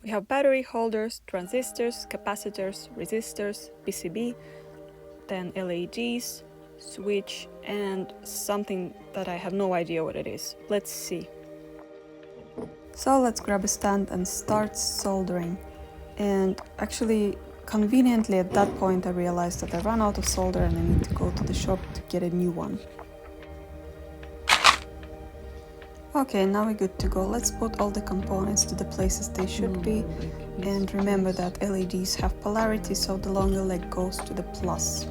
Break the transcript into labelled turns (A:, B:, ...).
A: We have battery holders, transistors, capacitors, resistors, PCB, then LEDs, switch, and something that I have no idea what it is. Let's see. So let's grab a stand and start soldering. And actually, conveniently at that point I realized that I ran out of solder and I need to go to the shop to get a new one. Okay, now we're good to go. Let's put all the components to the places they should be. And remember that LEDs have polarity, so the longer leg goes to the plus.